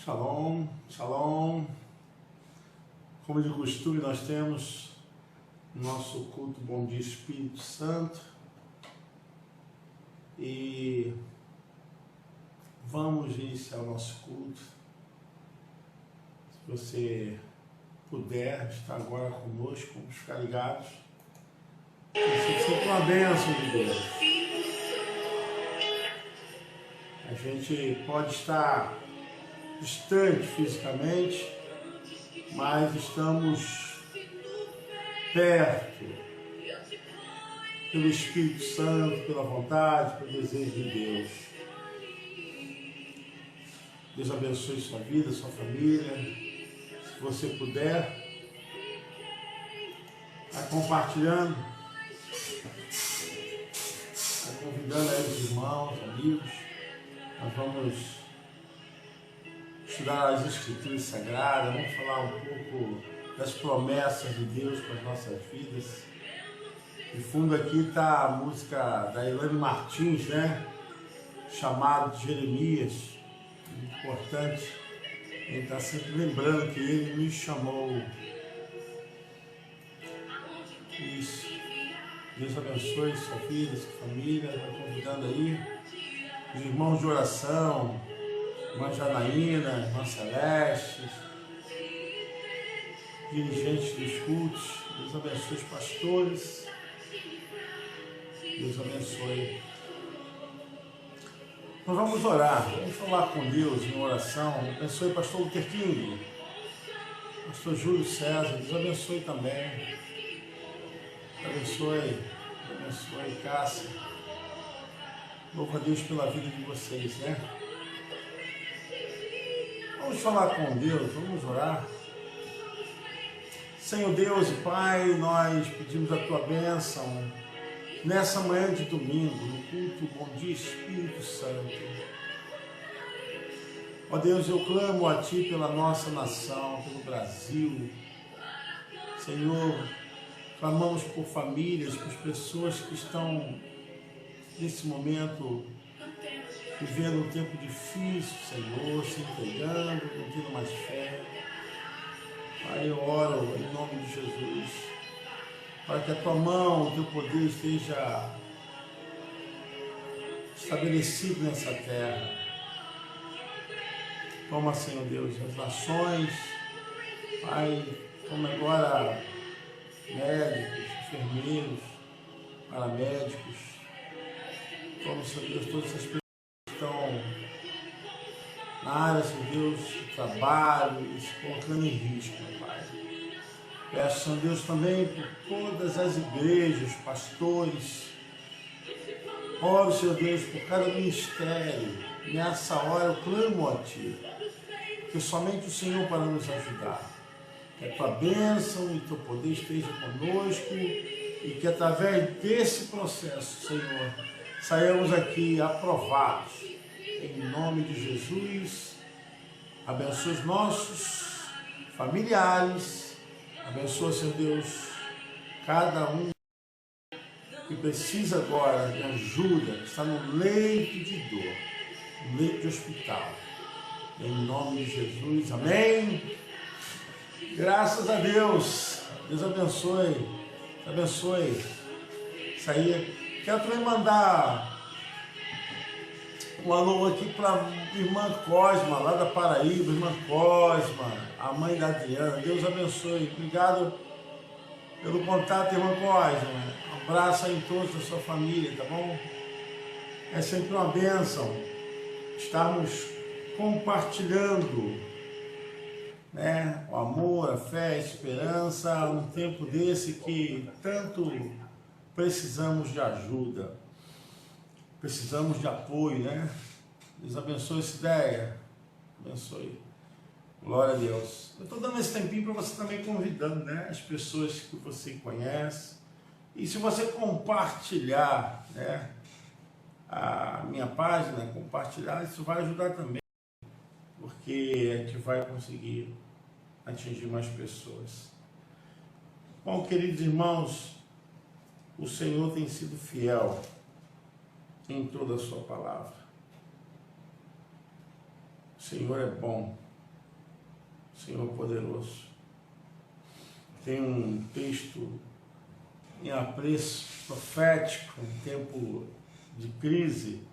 Shalom, shalom. Como de costume, nós temos nosso culto Bom Dia Espírito Santo e vamos iniciar o nosso culto. Se você puder estar agora conosco, vamos ficar ligados. Isso sempre uma bênção de Deus. A gente pode estar distante fisicamente, mas estamos perto pelo Espírito Santo, pela vontade, pelo desejo de Deus. Deus abençoe sua vida, sua família. Se você puder, está compartilhando, está convidando aí os irmãos, amigos. Nós vamos estudar as Escrituras Sagradas, vamos falar um pouco das promessas de Deus para as nossas vidas. De fundo aqui está a música da Elaine Martins, né? Chamado de Jeremias. Muito importante. Ele está sempre lembrando que ele me chamou. Isso. Deus abençoe sua vida, sua família. Está convidando aí os irmãos de oração, irmã Janaína, irmã Celeste, dirigentes dos cultos. Deus abençoe os pastores. Deus abençoe. Nós vamos orar, vamos falar com Deus em oração. Abençoe o pastor Luther King, pastor Júlio César. Deus abençoe também. Abençoe Cássia. Louvo a Deus pela vida de vocês, né? Vamos falar com Deus, vamos orar. Senhor Deus e Pai, nós pedimos a Tua bênção nessa manhã de domingo, no culto Bom Dia Espírito Santo. Ó Deus, eu clamo a Ti pela nossa nação, pelo Brasil. Senhor, clamamos por famílias, por pessoas que estão nesse momento vivendo um tempo difícil, Senhor, se entregando, não tendo mais fé. Pai, eu oro em nome de Jesus, para que a Tua mão, o Teu poder esteja estabelecido nessa terra. Toma, Senhor Deus, as nações, Pai, toma agora médicos, enfermeiros, paramédicos. Toma, Senhor Deus, todas essas pessoas estão na área, Senhor Deus, de trabalho e se colocando em risco, meu Pai. Peço, Senhor Deus, também por todas as igrejas, pastores. Oro, Senhor Deus, por cada ministério. Nessa hora eu clamo a Ti, que somente o Senhor para nos ajudar. Que a Tua bênção e o Teu poder esteja conosco e que através desse processo, Senhor, saiamos aqui aprovados. Em nome de Jesus, abençoa os nossos familiares, abençoa, Senhor Deus, cada um que precisa agora de ajuda, que está no leito de dor, no leito de hospital. Em nome de Jesus, amém. Graças a Deus. Deus abençoe. Abençoe. Isso aí. Quero também mandar um alô aqui para a irmã Cosma, lá da Paraíba, irmã Cosma, a mãe da Adriana. Deus abençoe. Obrigado pelo contato, irmã Cosma. Um abraço aí em todos da sua família, tá bom? É sempre uma bênção estarmos compartilhando, né, o amor, a fé, a esperança, num tempo desse que tanto precisamos de ajuda, precisamos de apoio, né? Deus abençoe essa ideia, abençoe, glória a Deus. Eu estou dando esse tempinho para você também convidando, né, as pessoas que você conhece, e se você compartilhar, né, a minha página, compartilhar, isso vai ajudar também, porque a gente vai conseguir atingir mais pessoas. Bom, queridos irmãos, o Senhor tem sido fiel em toda a sua palavra. O Senhor é bom. Senhor poderoso. Tem um texto em apreço profético, em tempo de crise,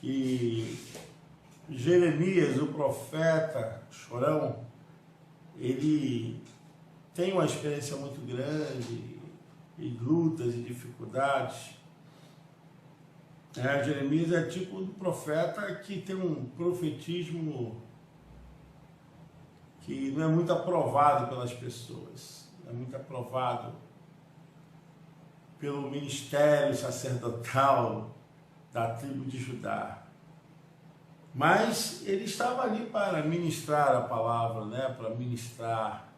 e Jeremias, o profeta, chorão, ele tem uma experiência muito grande, e lutas e dificuldades. Jeremias é tipo do profeta que tem um profetismo que não é muito aprovado pelas pessoas, não é muito aprovado pelo ministério sacerdotal da tribo de Judá. Mas ele estava ali para ministrar a palavra, né? Para ministrar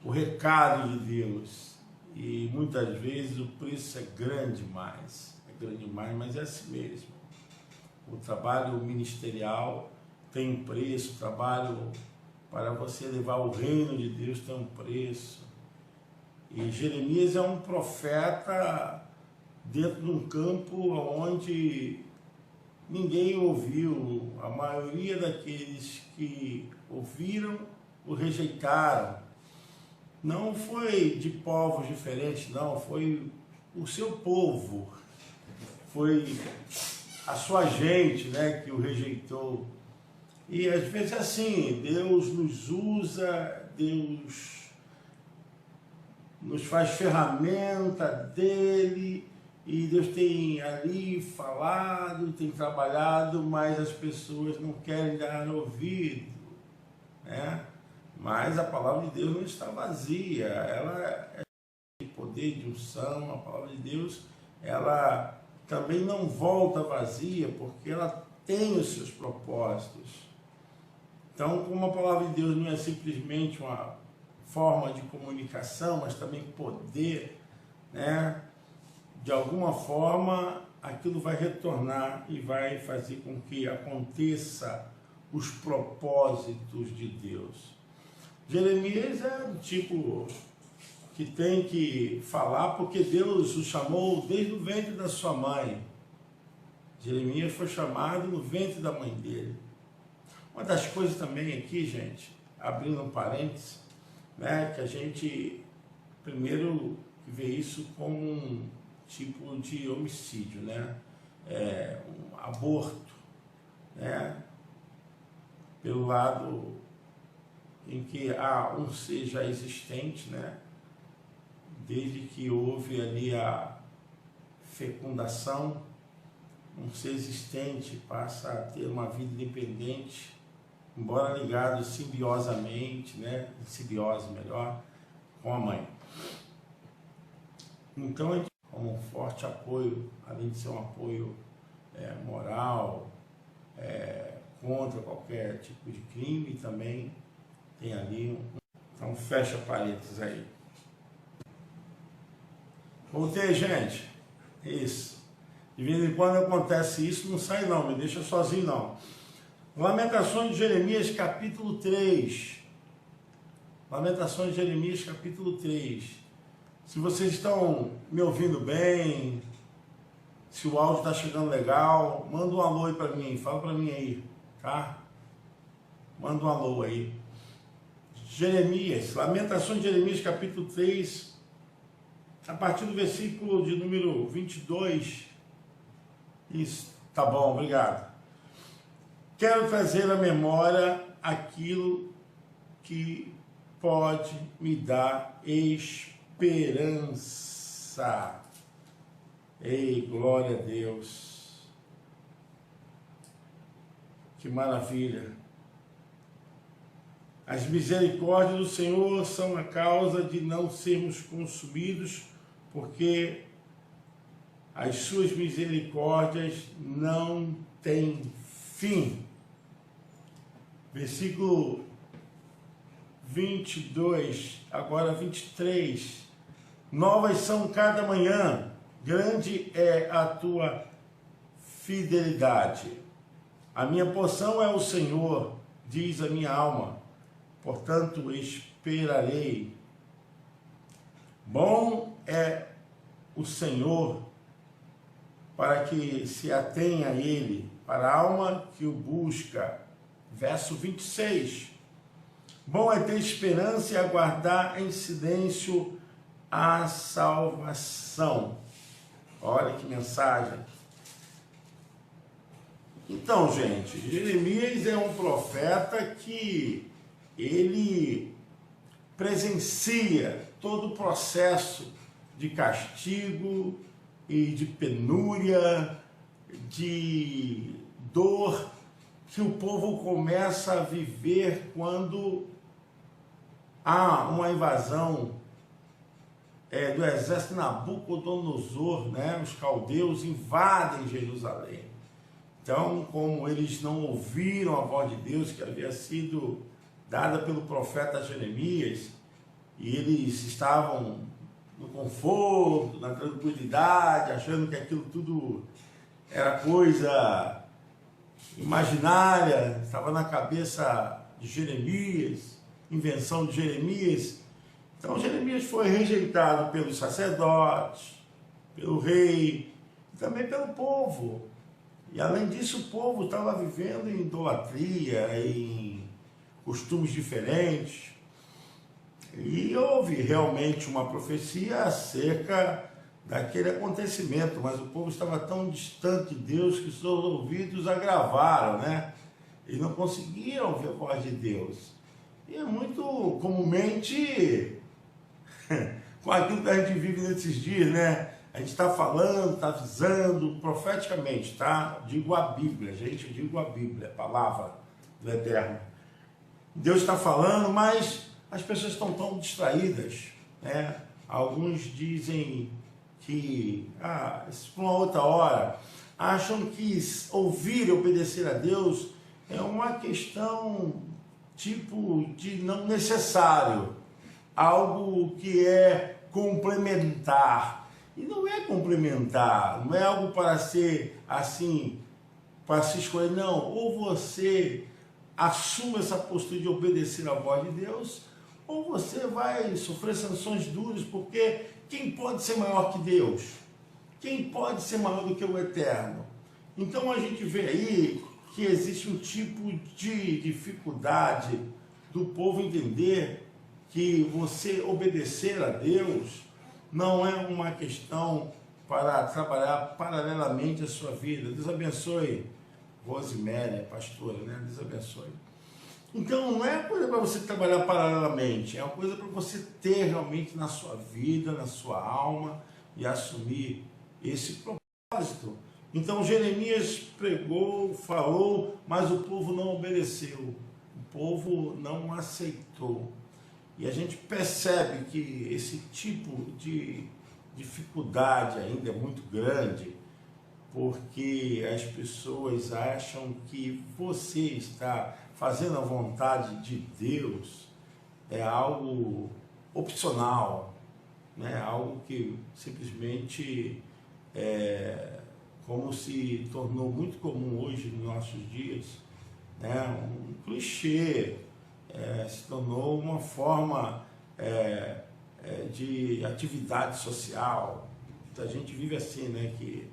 o recado de Deus. E muitas vezes o preço é grande demais, mas é assim mesmo. O trabalho ministerial tem um preço, o trabalho para você levar o reino de Deus tem um preço. E Jeremias é um profeta dentro de um campo onde ninguém ouviu, a maioria daqueles que ouviram o rejeitaram. Não foi de povos diferentes, não, foi o seu povo, foi a sua gente, né, que o rejeitou. E às vezes é assim, Deus nos usa, Deus nos faz ferramenta dele, e Deus tem ali falado, tem trabalhado, mas as pessoas não querem dar ouvido, né? Mas a palavra de Deus não está vazia, ela é de poder, de unção. A palavra de Deus, ela também não volta vazia, porque ela tem os seus propósitos. Então, como a palavra de Deus não é simplesmente uma forma de comunicação, mas também poder, né? De alguma forma, aquilo vai retornar e vai fazer com que aconteça os propósitos de Deus. Jeremias é do tipo que tem que falar porque Deus o chamou desde o ventre da sua mãe. Jeremias foi chamado no ventre da mãe dele. Uma das coisas também aqui, gente, abrindo um parênteses, né, que a gente primeiro vê isso como um tipo de homicídio, né, um aborto, né, pelo lado em que há um ser já existente, né, desde que houve ali a fecundação, um ser existente passa a ter uma vida independente, embora ligado simbiosamente, né, simbiose melhor, com a mãe. Então, a gente, como um forte apoio, além de ser um apoio moral, contra qualquer tipo de crime, também tem ali então fecha parênteses aí. Voltei, gente. Isso. De vez em quando acontece isso, não sai não, me deixa sozinho não. Lamentações de Jeremias, capítulo 3. Lamentações de Jeremias, capítulo 3. Se vocês estão me ouvindo bem, se o áudio está chegando legal, manda um alô aí para mim, fala para mim aí, tá? Manda um alô aí. Jeremias, Lamentações de Jeremias, capítulo 3, a partir do versículo de número 22. Isso, tá bom, obrigado. Quero trazer à memória aquilo que pode me dar esperança. Ei, glória a Deus. Que maravilha. As misericórdias do Senhor são a causa de não sermos consumidos, porque as suas misericórdias não têm fim. Versículo 22, agora 23. Novas são cada manhã, grande é a tua fidelidade. A minha porção é o Senhor, diz a minha alma. Portanto, esperarei. Bom é o Senhor para que se atenha a Ele, para a alma que o busca. Verso 26. Bom é ter esperança e aguardar em silêncio a salvação. Olha que mensagem. Então, gente, Jeremias é um profeta que ele presencia todo o processo de castigo e de penúria, de dor que o povo começa a viver quando há uma invasão do exército de Nabucodonosor, né? Os caldeus invadem Jerusalém. Então, como eles não ouviram a voz de Deus que havia sido dada pelo profeta Jeremias, e eles estavam no conforto, na tranquilidade, achando que aquilo tudo era coisa imaginária, estava na cabeça de Jeremias, invenção de Jeremias. Então Jeremias foi rejeitado pelos sacerdotes, pelo rei, e também pelo povo. E além disso, o povo estava vivendo em idolatria, em costumes diferentes. E houve realmente uma profecia acerca daquele acontecimento, mas o povo estava tão distante de Deus que seus ouvidos agravaram, né? E não conseguiam ouvir a voz de Deus. E é muito comumente com aquilo que a gente vive nesses dias, né? A gente está falando, está avisando profeticamente, tá? Digo a Bíblia, gente, eu digo a Bíblia, a palavra do Eterno. Deus está falando, mas as pessoas estão tão distraídas, né? Alguns dizem que, isso para uma outra hora, acham que ouvir e obedecer a Deus é uma questão tipo de não necessário, algo que é complementar. E não é complementar, não é algo para ser assim, para se escolher, não. Ou você assume essa postura de obedecer à voz de Deus, ou você vai sofrer sanções duras, porque quem pode ser maior que Deus? Quem pode ser maior do que o Eterno? Então a gente vê aí que existe um tipo de dificuldade do povo entender que você obedecer a Deus não é uma questão para trabalhar paralelamente a sua vida. Deus abençoe Rosemary, pastora, né? Deus abençoe. Então, não é uma coisa para você trabalhar paralelamente, é uma coisa para você ter realmente na sua vida, na sua alma, e assumir esse propósito. Então, Jeremias pregou, falou, mas o povo não obedeceu, o povo não aceitou. E a gente percebe que esse tipo de dificuldade ainda é muito grande, porque as pessoas acham que você está fazendo a vontade de Deus é algo opcional, né? Algo que simplesmente como se tornou muito comum hoje nos nossos dias, né? Um clichê, se tornou uma forma de atividade social. A gente vive assim, né? Que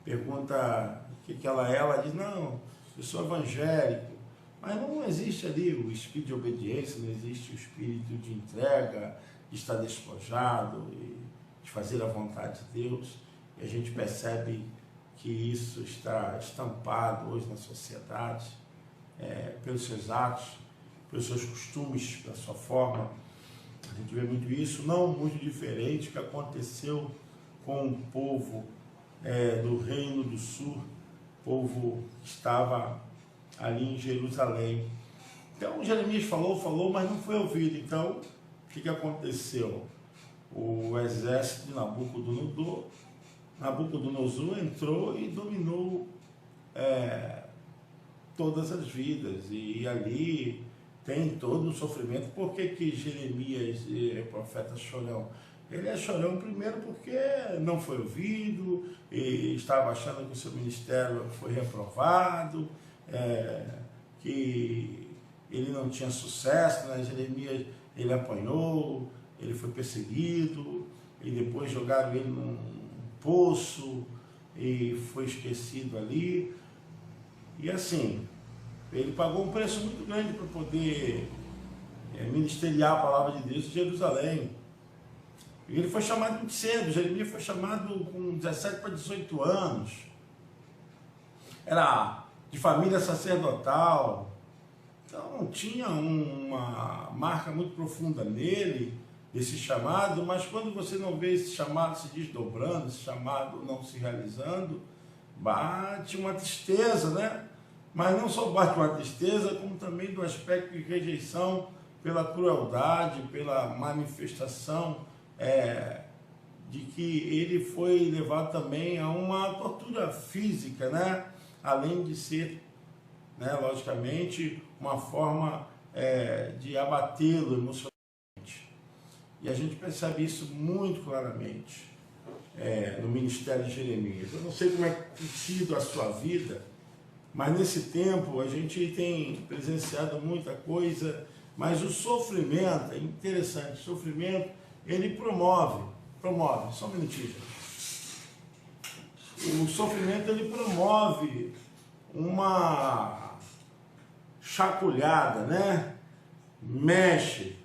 pergunta o que ela é, ela diz, não, eu sou evangélico, mas não existe ali o espírito de obediência, não existe o espírito de entrega, de estar despojado e de fazer a vontade de Deus. E a gente percebe que isso está estampado hoje na sociedade, pelos seus atos, pelos seus costumes, pela sua forma. A gente vê muito isso, não muito diferente do que aconteceu com o povo do Reino do Sul, o povo que estava ali em Jerusalém. Então Jeremias falou, mas não foi ouvido. Então, o que aconteceu? O exército de Nabucodonosor entrou e dominou todas as vidas, e ali tem todo o sofrimento. Por que Jeremias é profeta chorão? Ele é chorão primeiro porque não foi ouvido, e estava achando que o seu ministério foi reprovado, que ele não tinha sucesso, né? Jeremias, ele apanhou, ele foi perseguido, e depois jogaram ele num poço, e foi esquecido ali. E assim, ele pagou um preço muito grande para poder ministeriar a palavra de Deus em Jerusalém. E ele foi chamado muito cedo, Jeremias foi chamado com 17 para 18 anos. Era de família sacerdotal, então tinha uma marca muito profunda nele, esse chamado, mas quando você não vê esse chamado se desdobrando, esse chamado não se realizando, bate uma tristeza, né? Mas não só bate uma tristeza, como também do aspecto de rejeição pela crueldade, pela manifestação de que ele foi levado também a uma tortura física, né? Além de ser, né, logicamente, uma forma de abatê-lo emocionalmente. E a gente percebe isso muito claramente no ministério de Jeremias. Eu não sei como é que tem sido a sua vida, mas nesse tempo a gente tem presenciado muita coisa, mas o sofrimento, é interessante, o sofrimento, ele promove, só um minutinho, gente. O sofrimento, ele promove uma chacoalhada, né? Mexe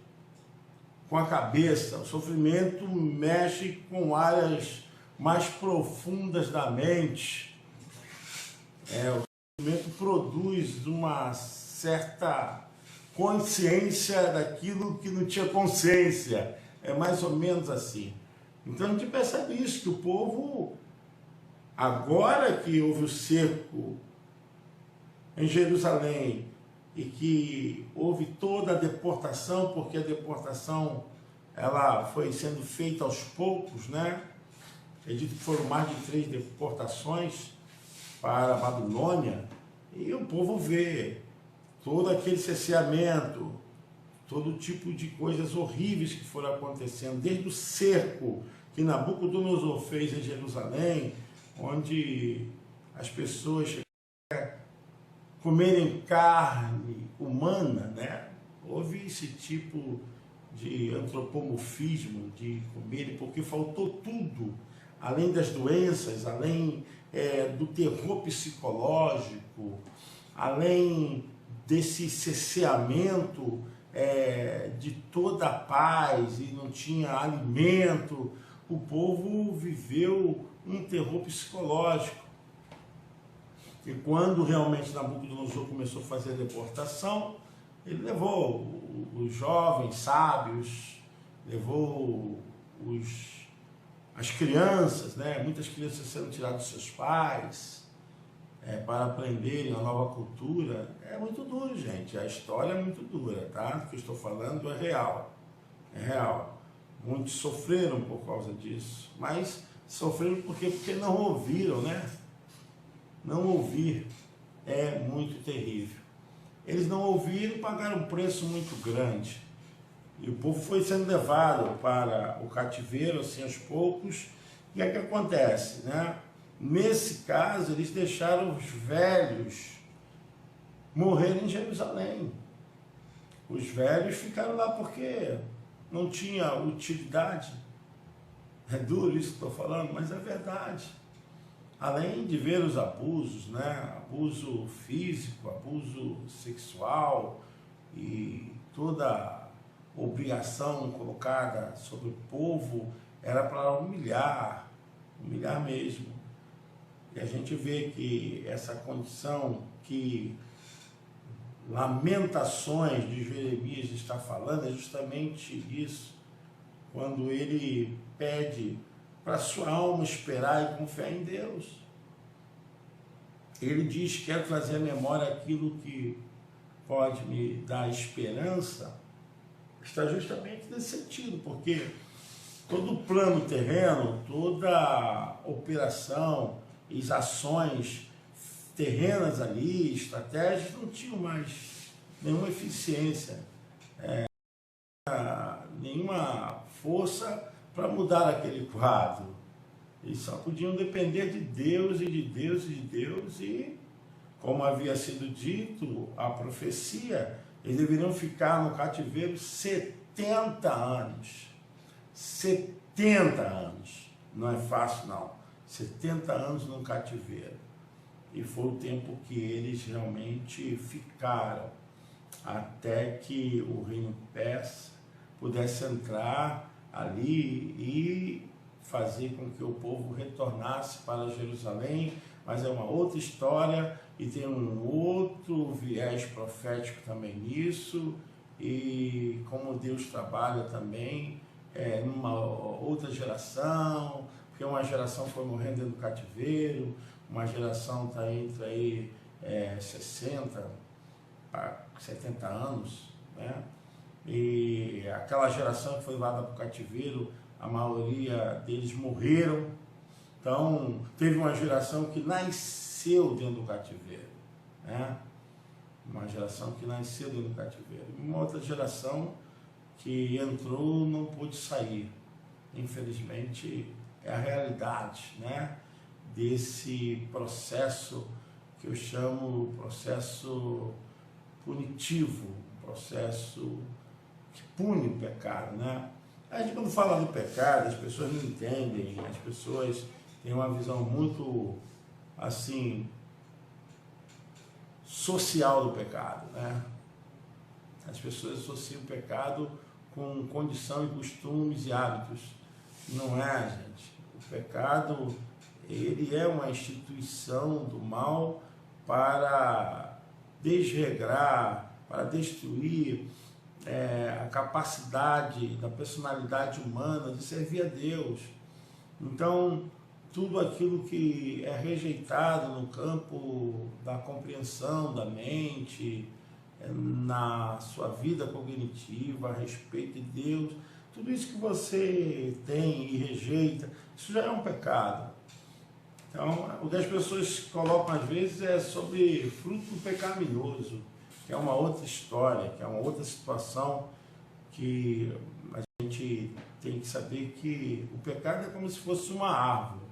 com a cabeça, o sofrimento mexe com áreas mais profundas da mente. O sofrimento produz uma certa consciência daquilo que não tinha consciência. É mais ou menos assim. Então a gente percebe isso, que o povo, agora que houve o cerco em Jerusalém e que houve toda a deportação, porque a deportação ela foi sendo feita aos poucos, né? Acredito que foram mais de 3 deportações para a Babilônia, e o povo vê todo aquele cerceamento, todo tipo de coisas horríveis que foram acontecendo, desde o cerco que Nabucodonosor fez em Jerusalém, onde as pessoas comerem carne humana, né? Houve esse tipo de antropomorfismo, de comerem, porque faltou tudo, além das doenças, além do terror psicológico, além desse cerceamento de toda a paz, e não tinha alimento, o povo viveu um terror psicológico. E quando realmente Nabucodonosor começou a fazer a deportação, ele levou os jovens sábios, levou as crianças, né? Muitas crianças sendo tiradas dos seus pais, para aprenderem uma nova cultura. É muito duro, gente. A história é muito dura, tá? O que eu estou falando é real. É real. Muitos sofreram por causa disso, mas sofreram porque não ouviram, né? Não ouvir é muito terrível. Eles não ouviram e pagaram um preço muito grande. E o povo foi sendo levado para o cativeiro, assim, aos poucos. E o que acontece, né? Nesse caso, eles deixaram os velhos morrerem em Jerusalém. Os velhos ficaram lá porque não tinha utilidade. É duro isso que estou falando, mas é verdade. Além de ver os abusos, né? Abuso físico, abuso sexual e toda a obrigação colocada sobre o povo era para humilhar mesmo. E a gente vê que essa condição que Lamentações de Jeremias está falando é justamente isso, quando ele pede para sua alma esperar e confiar em Deus. Ele diz: quero trazer à memória aquilo que pode me dar esperança. Está justamente nesse sentido, porque todo o plano terreno, toda operação, as ações terrenas ali, estratégias, não tinham mais nenhuma eficiência, nenhuma força para mudar aquele quadro. Eles só podiam depender de Deus e de Deus e de Deus, e, como havia sido dito, a profecia, eles deveriam ficar no cativeiro 70 anos. 70 anos. Não é fácil, não. 70 anos no cativeiro. E foi o tempo que eles realmente ficaram. até que o reino persa pudesse entrar ali e fazer com que o povo retornasse para Jerusalém. Mas é uma outra história e tem um outro viés profético também nisso, e como Deus trabalha também numa outra geração, porque uma geração foi morrendo dentro do cativeiro, uma geração está entre aí 60 a 70 anos, né? E aquela geração que foi levada para o cativeiro, a maioria deles morreram. Então, teve uma geração que nasceu dentro do cativeiro, né? Uma geração que nasceu dentro do cativeiro. Uma outra geração que entrou não pôde sair. Infelizmente, é a realidade, né? Desse processo que eu chamo processo punitivo, processo que pune o pecado, né? A gente, quando fala do pecado, as pessoas não entendem, as pessoas têm uma visão muito, assim, social do pecado, né? As pessoas associam o pecado com condição e costumes e hábitos. Não é, gente. O pecado, ele é uma instituição do mal para desregrar, para destruir a capacidade da personalidade humana de servir a Deus. Então, tudo aquilo que é rejeitado no campo da compreensão da mente, na sua vida cognitiva a respeito de Deus, tudo isso que você tem e rejeita, isso já é um pecado. Então, o que as pessoas colocam às vezes é sobre fruto pecaminoso, que é uma outra história, que é uma outra situação, que a gente tem que saber que o pecado é como se fosse uma árvore,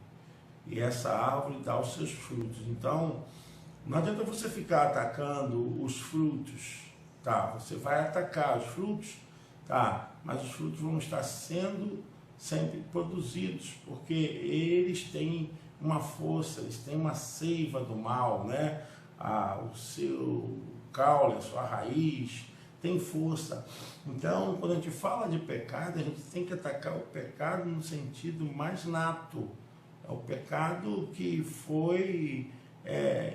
e essa árvore dá os seus frutos. Então, não adianta você ficar atacando os frutos, tá? Você vai atacar os frutos, tá? Mas os frutos vão estar sendo sempre produzidos, porque eles têm uma força, eles têm uma seiva do mal, né? O seu caule, a sua raiz, tem força. Então, quando a gente fala de pecado, a gente tem que atacar o pecado no sentido mais nato. É o pecado que foi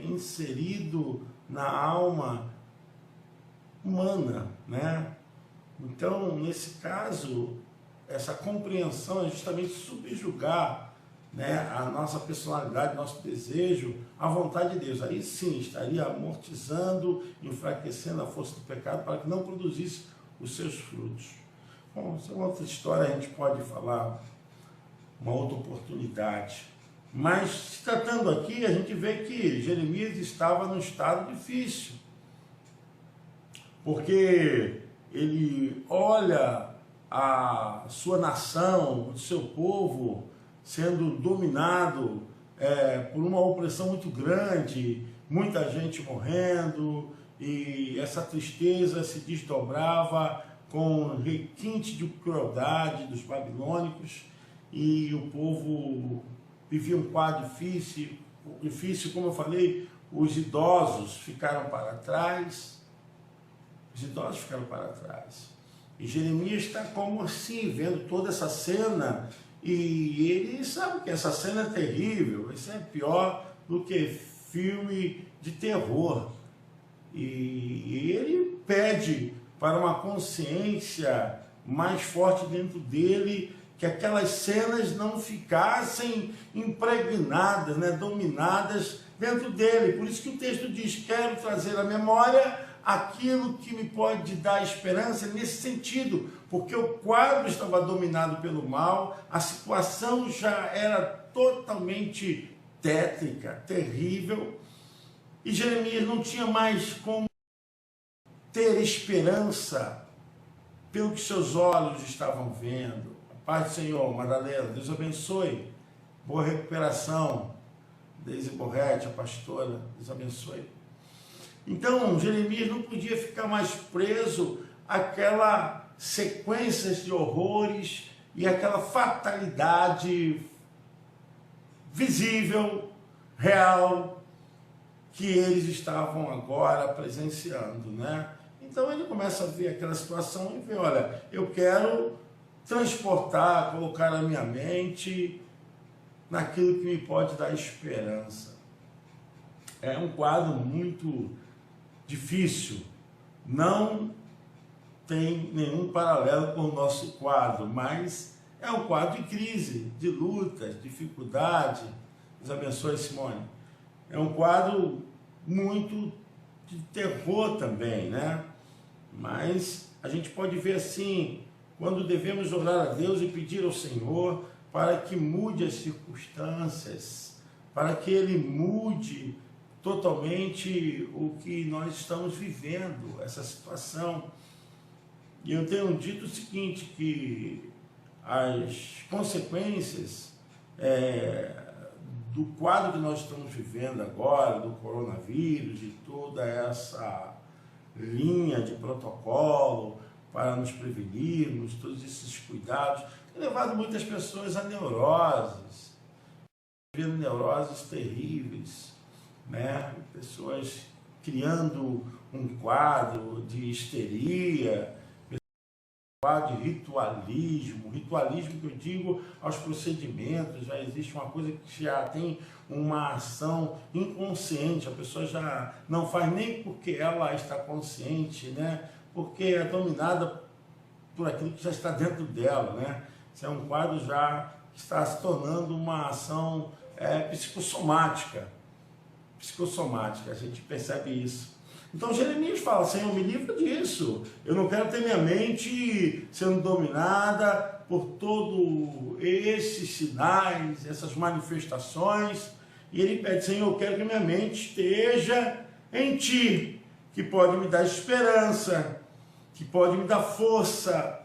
inserido na alma humana, né? Então, nesse caso, essa compreensão é justamente subjugar, né, a nossa personalidade, nosso desejo, à vontade de Deus. Aí sim, estaria amortizando, enfraquecendo a força do pecado para que não produzisse os seus frutos. Bom, essa é uma outra história, a gente pode falar uma outra oportunidade. Mas, se tratando aqui, a gente vê que Jeremias estava num estado difícil, porque ele olha a sua nação, o seu povo, sendo dominado por uma opressão muito grande, muita gente morrendo, e essa tristeza se desdobrava com requinte de crueldade dos babilônicos, e o povo vivia um quadro difícil, como eu falei, os idosos ficaram para trás, e Jeremias está como assim, vendo toda essa cena, e ele sabe que essa cena é terrível, isso é pior do que filme de terror. E ele pede para uma consciência mais forte dentro dele, que aquelas cenas não ficassem impregnadas, né, dominadas dentro dele. Por isso que o texto diz: quero trazer à memória aquilo que me pode dar esperança nesse sentido, porque o quadro estava dominado pelo mal, a situação já era totalmente tétrica, terrível, e Jeremias não tinha mais como ter esperança pelo que seus olhos estavam vendo. A paz do Senhor, Madalena, Deus abençoe, boa recuperação. Deise Borretti, a pastora, Deus abençoe. Então, Jeremias não podia ficar mais preso àquela sequência de horrores e aquela fatalidade visível, real, que eles estavam agora presenciando, né? Então ele começa a ver aquela situação e vê, olha, eu quero transportar, colocar a minha mente naquilo que me pode dar esperança. É um quadro muito difícil, não tem nenhum paralelo com o nosso quadro, mas é um quadro de crise, de lutas, dificuldade. Deus abençoe, Simone. É um quadro muito de terror também, né? Mas a gente pode ver assim, quando devemos orar a Deus e pedir ao Senhor para que mude as circunstâncias, para que Ele mude totalmente o que nós estamos vivendo, essa situação. E eu tenho dito o seguinte, que as consequências do quadro que nós estamos vivendo agora, do coronavírus, de toda essa linha de protocolo para nos prevenirmos, todos esses cuidados, tem levado muitas pessoas a neuroses, vivendo neuroses terríveis, né? Pessoas criando um quadro de histeria, de ritualismo que eu digo aos procedimentos, já existe uma coisa que já tem uma ação inconsciente, a pessoa já não faz nem porque ela está consciente, né? Porque é dominada por aquilo que já está dentro dela, né? Isso é um quadro já que está se tornando uma ação psicossomática, a gente percebe isso. Então Jeremias fala, Senhor, me livra disso, eu não quero ter minha mente sendo dominada por todos esses sinais, essas manifestações, e ele pede, Senhor, eu quero que minha mente esteja em Ti, que pode me dar esperança, que pode me dar força.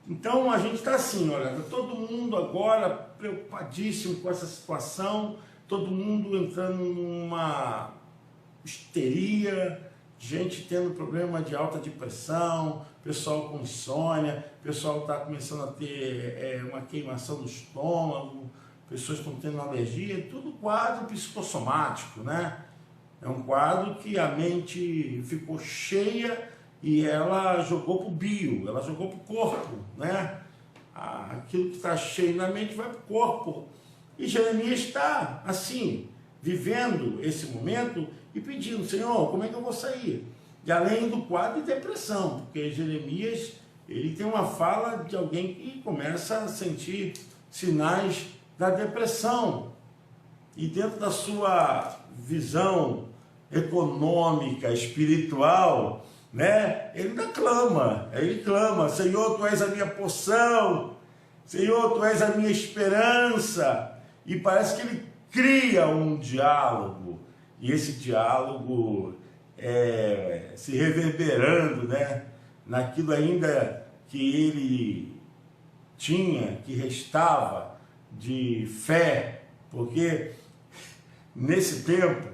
Então a gente está assim, olha, todo mundo agora preocupadíssimo com essa situação, todo mundo entrando numa histeria, gente tendo problema de alta depressão, pessoal com insônia, pessoal está começando a ter uma queimação no estômago, pessoas estão tendo alergia, tudo quadro psicossomático, né? É um quadro que a mente ficou cheia e ela jogou para o bio, ela jogou para o corpo, né? Aquilo que está cheio na mente vai para o corpo. E Jeremias está assim, vivendo esse momento e pedindo, Senhor, como é que eu vou sair? E além do quadro de depressão, porque Jeremias, ele tem uma fala de alguém que começa a sentir sinais da depressão. E dentro da sua visão econômica, espiritual, né, ele clama, Senhor, Tu és a minha porção, Senhor, Tu és a minha esperança. E parece que ele cria um diálogo, e esse diálogo se reverberando, né, naquilo ainda que ele tinha, que restava de fé, porque nesse tempo,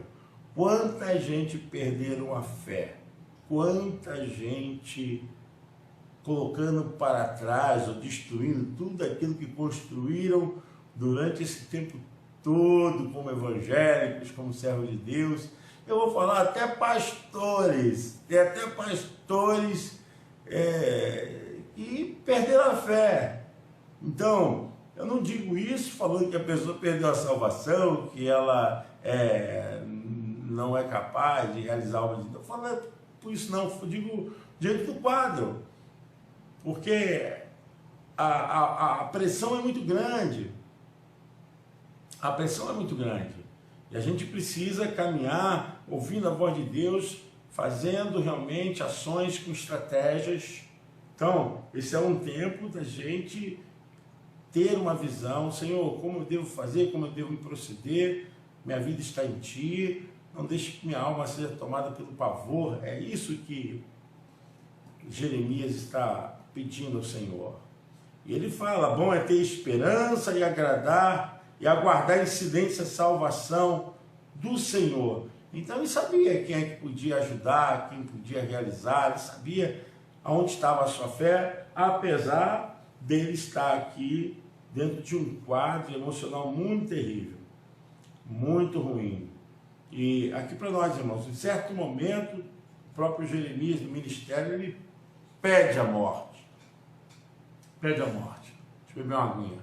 quanta gente perderam a fé, quanta gente colocando para trás ou destruindo tudo aquilo que construíram durante esse tempo todo, como evangélicos, como servos de Deus. Eu vou falar até pastores, tem até pastores que perderam a fé. Então, eu não digo isso falando que a pessoa perdeu a salvação, que ela não é capaz de realizar a obra de Deus. Não falo por isso não, eu digo diante do quadro, porque a pressão é muito grande. A pressão é muito grande e a gente precisa caminhar ouvindo a voz de Deus, fazendo realmente ações com estratégias. Então, esse é um tempo da gente ter uma visão, Senhor, como eu devo fazer, como eu devo me proceder, minha vida está em Ti, não deixe que minha alma seja tomada pelo pavor. É isso que Jeremias está pedindo ao Senhor. E ele fala, bom é ter esperança e aguardar em silêncio a salvação do Senhor. Então ele sabia quem é que podia ajudar, quem podia realizar, ele sabia aonde estava a sua fé, apesar dele estar aqui dentro de um quadro emocional muito terrível, muito ruim. E aqui para nós, irmãos, em certo momento próprio Jeremias, no ministério, ele pede a morte. Pede a morte. Deixa eu beber uma aguinha.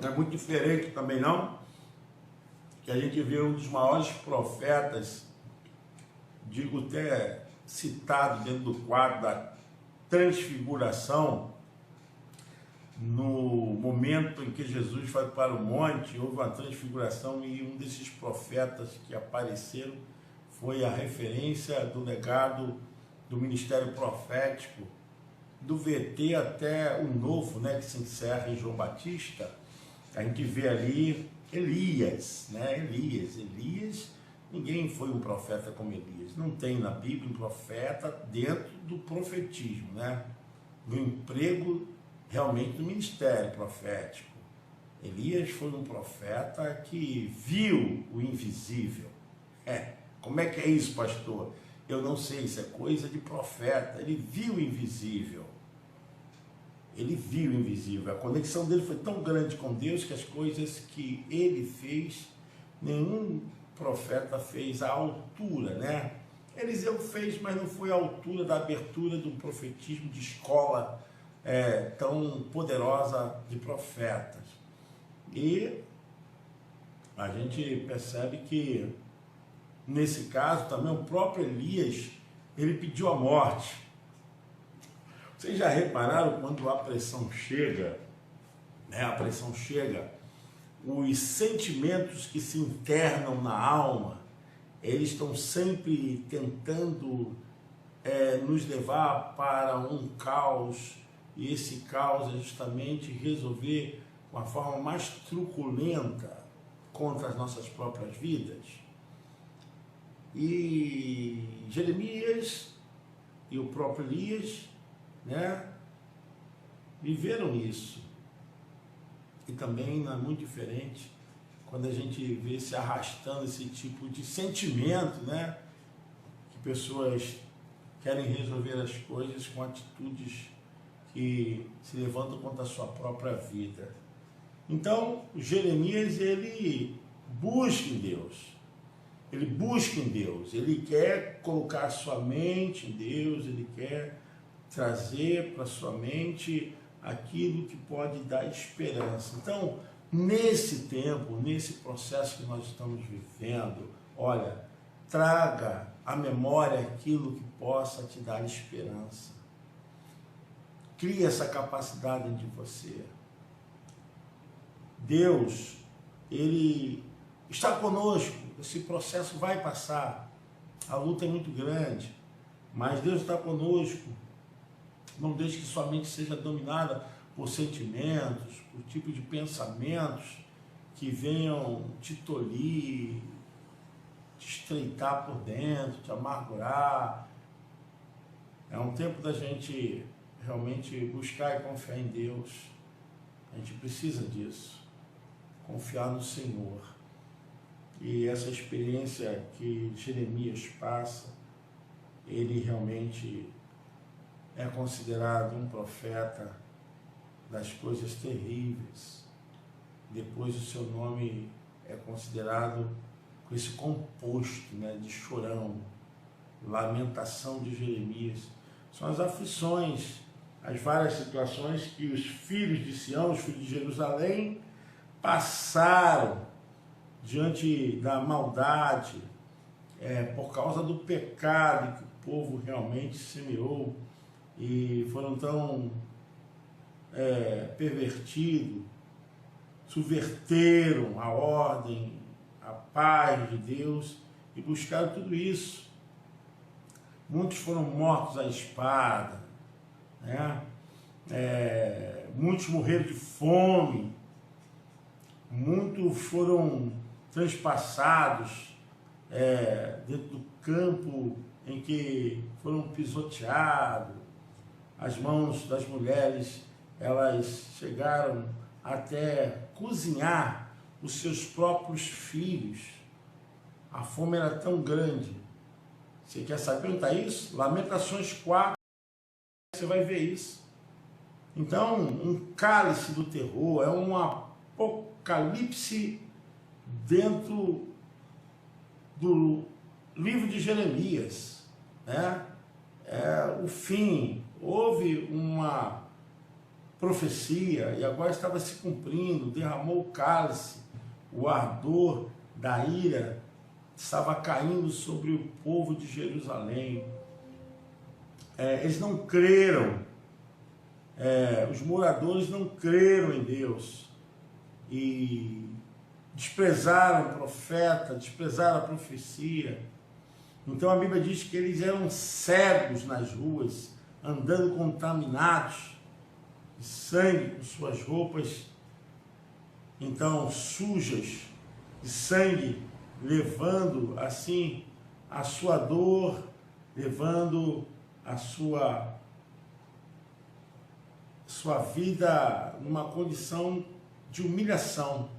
Não é muito diferente também não, que a gente vê um dos maiores profetas, digo até citado dentro do quadro da transfiguração, no momento em que Jesus foi para o monte, houve uma transfiguração e um desses profetas que apareceram foi a referência do legado do ministério profético, do VT até o novo, né, que se encerra em João Batista. A gente vê ali Elias, né? Elias, ninguém foi um profeta como Elias. Não tem na Bíblia um profeta dentro do profetismo, né? No emprego realmente do ministério profético. Elias foi um profeta que viu o invisível. Como é que é isso, pastor? Eu não sei, isso é coisa de profeta. Ele viu o invisível. Ele viu o invisível. A conexão dele foi tão grande com Deus que as coisas que ele fez, nenhum profeta fez à altura, né? Eliseu fez, mas não foi à altura da abertura do profetismo de escola tão poderosa de profetas. E a gente percebe que, nesse caso, também o próprio Elias, ele pediu a morte. Vocês já repararam quando a pressão chega, né? A pressão chega, os sentimentos que se internam na alma, eles estão sempre tentando nos levar para um caos, e esse caos é justamente resolver com a forma mais truculenta contra as nossas próprias vidas. E Jeremias e o próprio Elias, né, viveram isso. E também não é muito diferente quando a gente vê se arrastando esse tipo de sentimento, né, que pessoas querem resolver as coisas com atitudes que se levantam contra a sua própria vida. Então, Jeremias, ele busca em Deus. Ele busca em Deus. Ele quer colocar sua mente em Deus, ele quer trazer para sua mente aquilo que pode dar esperança. Então, nesse tempo, nesse processo que nós estamos vivendo, olha, traga à memória aquilo que possa te dar esperança. Crie essa capacidade de você. Deus, ele está conosco. Esse processo vai passar. A luta é muito grande, mas Deus está conosco. Não deixe que sua mente seja dominada por sentimentos, por tipo de pensamentos que venham te tolir, te estreitar por dentro, te amargurar. É um tempo da gente realmente buscar e confiar em Deus. A gente precisa disso, confiar no Senhor. E essa experiência que Jeremias passa, ele realmente é considerado um profeta das coisas terríveis. Depois o seu nome é considerado com esse composto, né, de chorão, lamentação de Jeremias. São as aflições, as várias situações que os filhos de Sião, os filhos de Jerusalém, passaram diante da maldade, por causa do pecado que o povo realmente semeou, e foram tão pervertidos, subverteram a ordem, a paz de Deus e buscaram tudo isso. Muitos foram mortos à espada, né? Muitos morreram de fome, muitos foram transpassados dentro do campo em que foram pisoteados. As mãos das mulheres, elas chegaram até cozinhar os seus próprios filhos. A fome era tão grande. Você quer saber onde está isso? Lamentações 4, você vai ver isso. Então, um cálice do terror, é um apocalipse dentro do livro de Jeremias, né? O fim, houve uma profecia e agora estava se cumprindo, derramou o cálice, o ardor da ira estava caindo sobre o povo de Jerusalém. Eles não creram, os moradores não creram em Deus e desprezaram o profeta, desprezaram a profecia. Então a Bíblia diz que eles eram cegos nas ruas, andando contaminados de sangue, com suas roupas então sujas de sangue, levando assim a sua dor, levando a sua vida numa condição de humilhação.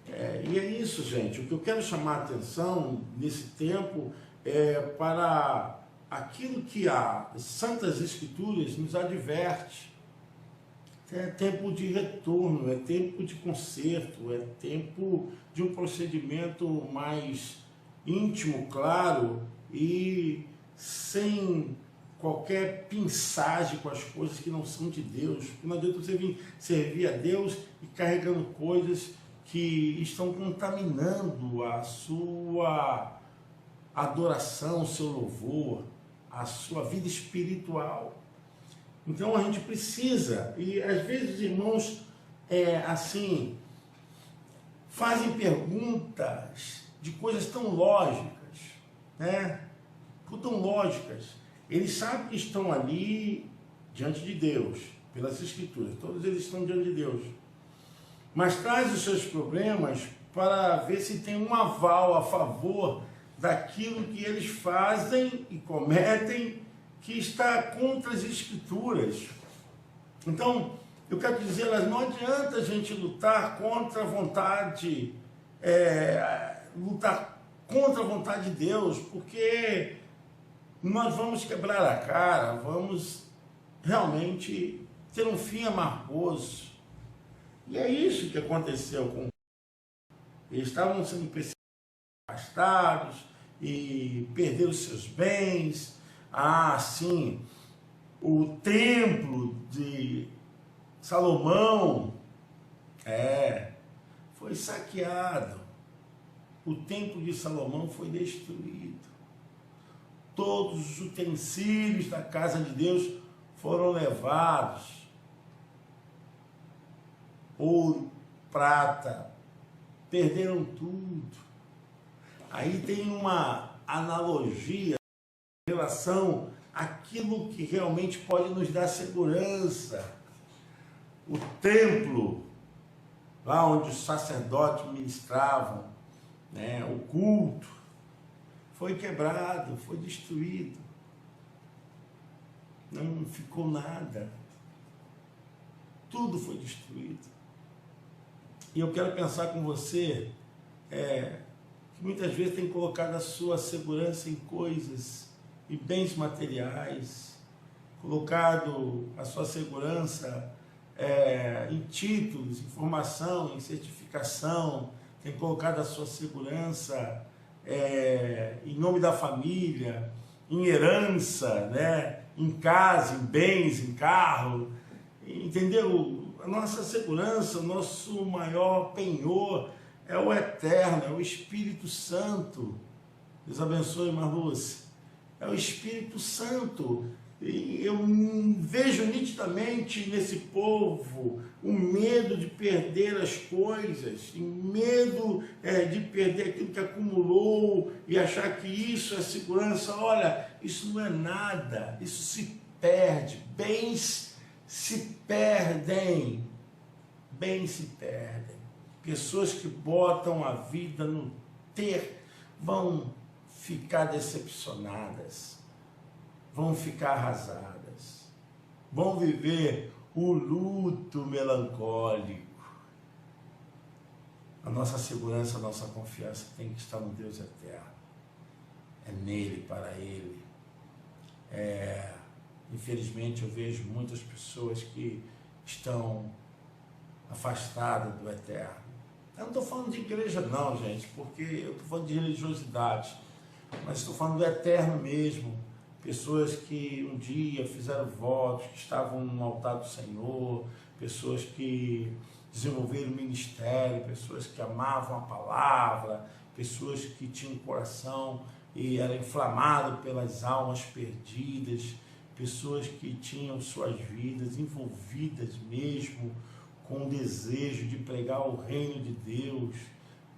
E é isso, gente. O que eu quero chamar a atenção nesse tempo é para aquilo que as Santas Escrituras nos adverte. É tempo de retorno, é tempo de conserto, é tempo de um procedimento mais íntimo, claro, e sem qualquer pinçagem com as coisas que não são de Deus. Porque não adianta você vir servir a Deus e carregando coisas que estão contaminando a sua adoração, o seu louvor, a sua vida espiritual. Então a gente precisa, e às vezes os irmãos assim, fazem perguntas de coisas tão lógicas, né? Tão lógicas. Eles sabem que estão ali diante de Deus, pelas Escrituras, todos eles estão diante de Deus. Mas traz os seus problemas para ver se tem um aval a favor daquilo que eles fazem e cometem, que está contra as Escrituras. Então, eu quero dizer, não adianta a gente lutar contra a vontade, lutar contra a vontade de Deus, porque nós vamos quebrar a cara, vamos realmente ter um fim amargoso. E é isso que aconteceu com eles. Estavam sendo afastados e perderam seus bens. Sim, o templo de Salomão foi saqueado. O templo de Salomão foi destruído. Todos os utensílios da casa de Deus foram levados. Ouro, prata, perderam tudo. Aí tem uma analogia em relação àquilo que realmente pode nos dar segurança. O templo, lá onde os sacerdotes ministravam, o culto, foi quebrado, foi destruído. Não ficou nada. Tudo foi destruído. E eu quero pensar com você que muitas vezes tem colocado a sua segurança em coisas e bens materiais, colocado a sua segurança em títulos, em formação, em certificação, tem colocado a sua segurança em nome da família, em herança, em casa, em bens, em carro, entendeu? A nossa segurança, o nosso maior penhor é o eterno, é o Espírito Santo. Deus abençoe, Marlúcia. É o Espírito Santo. E eu vejo nitidamente nesse povo o medo de perder as coisas, o medo de perder aquilo que acumulou e achar que isso é segurança. Olha, isso não é nada, isso se perde, bens se perdem, bens se perdem. Pessoas que botam a vida no ter vão ficar decepcionadas, vão ficar arrasadas, vão viver o luto melancólico. A nossa segurança, a nossa confiança tem que estar no Deus eterno. É nele, para ele. Infelizmente eu vejo muitas pessoas que estão afastadas do eterno. Eu não estou falando de igreja não, gente, porque eu estou falando de religiosidade. mas estou falando do eterno mesmo. Pessoas que um dia fizeram votos, que estavam no altar do Senhor, pessoas que desenvolveram ministério, pessoas que amavam a palavra, pessoas que tinham um coração e era inflamado pelas almas perdidas, pessoas que tinham suas vidas envolvidas mesmo com o desejo de pregar o reino de Deus,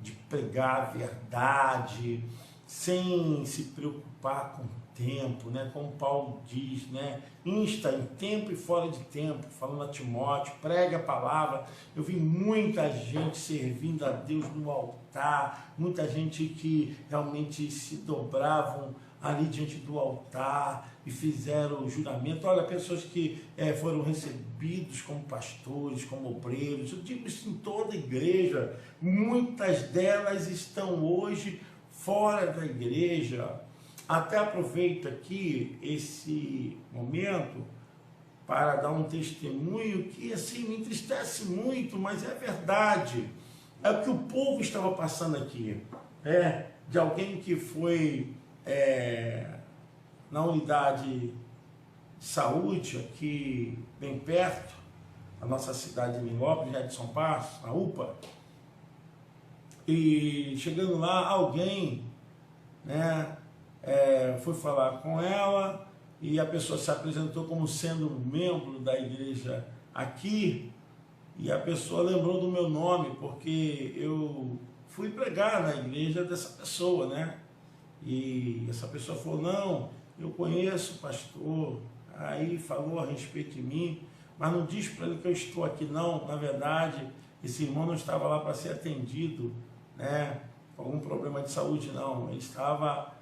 de pregar a verdade, sem se preocupar com o tempo, né? Como Paulo diz, né? Insta em tempo e fora de tempo, falando a Timóteo, pregue a palavra. Eu vi muita gente servindo a Deus no altar, muita gente que realmente se dobravam ali diante do altar e fizeram o juramento. Olha, pessoas que foram recebidos como pastores, como obreiros, eu digo isso em toda a igreja, muitas delas estão hoje fora da igreja. Até aproveito aqui esse momento para dar um testemunho que assim me entristece muito, mas é verdade. É o que o povo estava passando aqui, de alguém que foi na unidade de saúde aqui bem perto, a nossa cidade de Nilópolis, já de São Passo, a UPA, e chegando lá, alguém, né, foi falar com ela e a pessoa se apresentou como sendo membro da igreja aqui, e a pessoa lembrou do meu nome, porque eu fui pregar na igreja dessa pessoa, né? E essa pessoa falou, não, eu conheço o pastor, aí falou a respeito de mim, mas não diz para ele que eu estou aqui não, na verdade, esse irmão não estava lá para ser atendido, né, com algum problema de saúde não, ele estava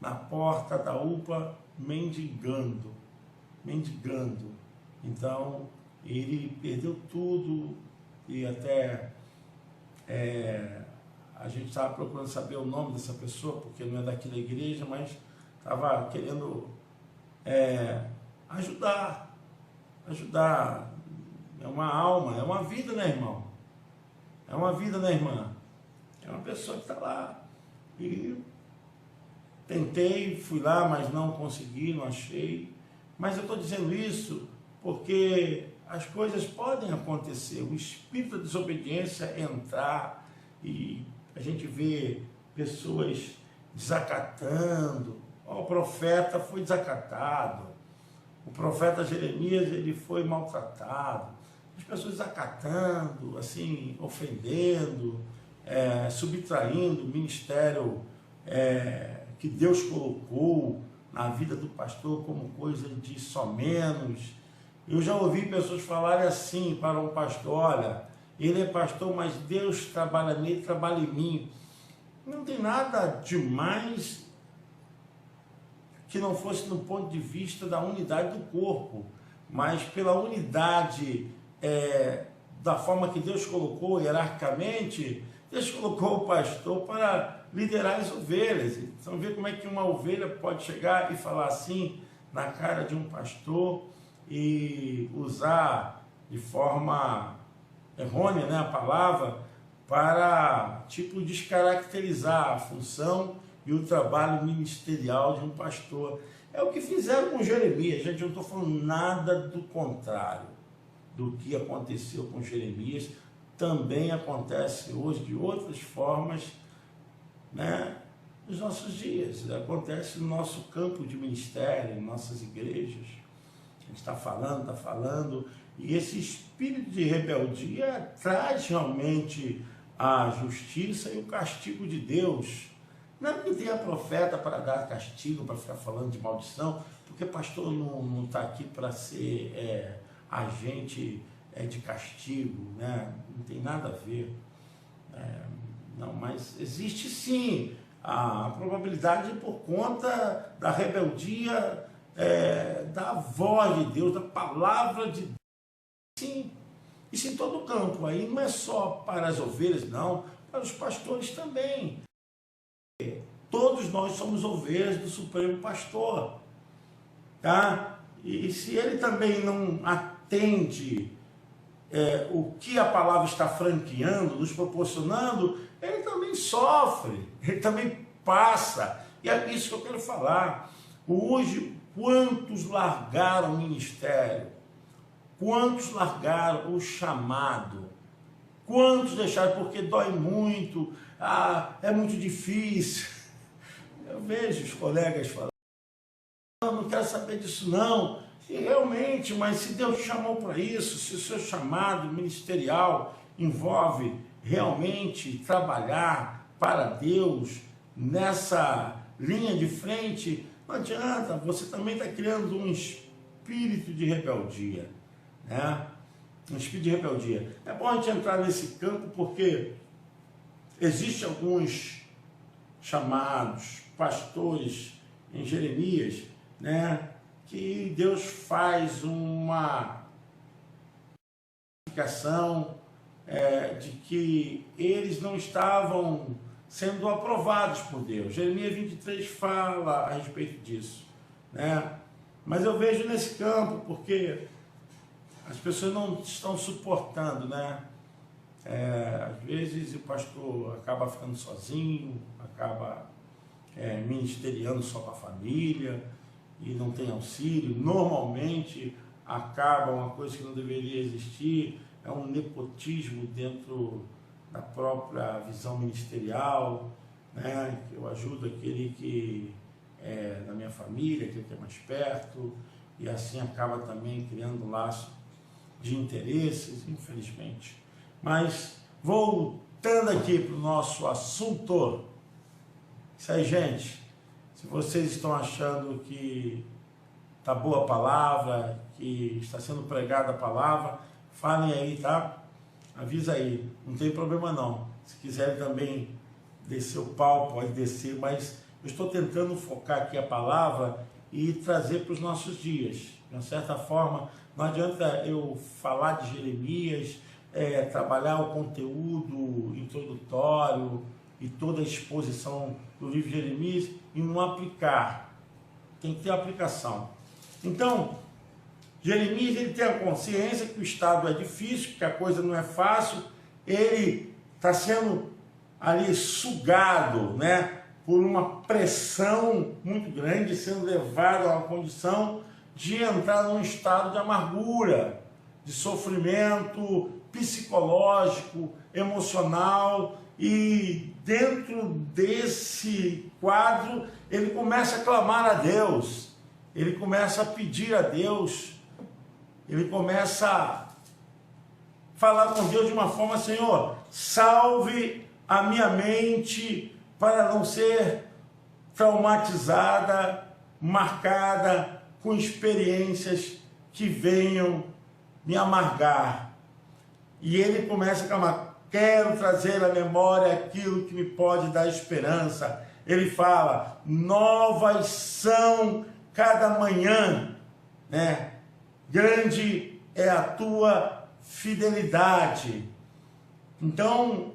na porta da UPA mendigando, então ele perdeu tudo e até a gente estava procurando saber o nome dessa pessoa, porque não é daqui da igreja, mas estava querendo ajudar, é uma alma, é uma vida, né, irmão? É uma vida, né, irmã? É uma pessoa que está lá. E tentei, fui lá, mas não consegui, não achei. Mas eu estou dizendo isso porque as coisas podem acontecer, o espírito da desobediência entrar e a gente vê pessoas desacatando. O profeta foi desacatado, o profeta Jeremias ele foi maltratado, as pessoas desacatando, assim, ofendendo, subtraindo o ministério que Deus colocou na vida do pastor como coisa de somenos. Eu já ouvi pessoas falarem assim para um pastor, olha, ele é pastor, mas Deus trabalha nele, trabalha em mim. Não tem nada demais que não fosse no ponto de vista da unidade do corpo, mas pela unidade da forma que Deus colocou hierarquicamente, Deus colocou o pastor para liderar as ovelhas. Então, vê como é que uma ovelha pode chegar e falar assim na cara de um pastor e usar de forma errônea, né, a palavra para, tipo, descaracterizar a função e o trabalho ministerial de um pastor. É o que fizeram com Jeremias. Gente, eu não estou falando nada do contrário do que aconteceu com Jeremias. Também acontece hoje de outras formas, né, nos nossos dias. Acontece no nosso campo de ministério, em nossas igrejas. A gente está falando, e esse espírito de rebeldia traz realmente a justiça e o castigo de Deus. Não que tenha profeta para dar castigo, para ficar falando de maldição, porque pastor não está aqui para ser agente de castigo, né? Não tem nada a ver. Não, mas existe sim a probabilidade por conta da rebeldia da voz de Deus, da palavra de Deus. Sim, isso em todo o campo. Aí não é só para as ovelhas, não, para os pastores também. Todos nós somos ovelhas do Supremo Pastor, tá? E se ele também não atende o que a palavra está franqueando, nos proporcionando, ele também sofre, ele também passa E é isso que eu quero falar. Hoje, quantos largaram o ministério? Quantos largaram o chamado? Quantos deixaram porque dói muito? É muito difícil. Eu vejo os colegas falando, não quero saber disso não. E realmente, mas se Deus te chamou para isso, se o seu chamado ministerial envolve realmente trabalhar para Deus nessa linha de frente, não adianta, você também está criando um espírito de rebeldia, né? Um espírito de rebeldia. É bom a gente entrar nesse campo porque existem alguns chamados, pastores em Jeremias, né, que Deus faz uma explicação de que eles não estavam sendo aprovados por Deus. Jeremias 23 fala a respeito disso, né? Mas eu vejo nesse campo porque as pessoas não estão suportando, né? Às vezes o pastor acaba ficando sozinho, acaba ministeriando só para a família e não tem auxílio. Normalmente acaba uma coisa que não deveria existir, é um nepotismo dentro da própria visão ministerial, né? Eu ajudo aquele que é da minha família, aquele que é mais perto, e assim acaba também criando um laço de interesses, infelizmente. Mas voltando aqui para o nosso assunto, isso aí, gente. Se vocês estão achando que está boa a palavra, que está sendo pregada a palavra, falem aí, tá? Avisa aí, não tem problema não. Se quiserem também descer o pau, pode descer, mas eu estou tentando focar aqui a palavra e trazer para os nossos dias. De uma certa forma, não adianta eu falar de Jeremias, trabalhar o conteúdo introdutório e toda a exposição do livro de Jeremias e não aplicar. Tem que ter aplicação. Então, Jeremias ele tem a consciência que o estado é difícil, que a coisa não é fácil, ele está sendo ali sugado, né, por uma pressão muito grande, sendo levado a uma condição de entrar num estado de amargura, de sofrimento psicológico, emocional, e dentro desse quadro ele começa a clamar a Deus, ele começa a pedir a Deus, ele começa a falar com Deus de uma forma: Senhor, salve a minha mente para não ser traumatizada, marcada com experiências que venham me amargar. E ele começa a clamar: quero trazer à memória aquilo que me pode dar esperança. Ele fala: novas são cada manhã, né? Grande é a tua fidelidade. Então,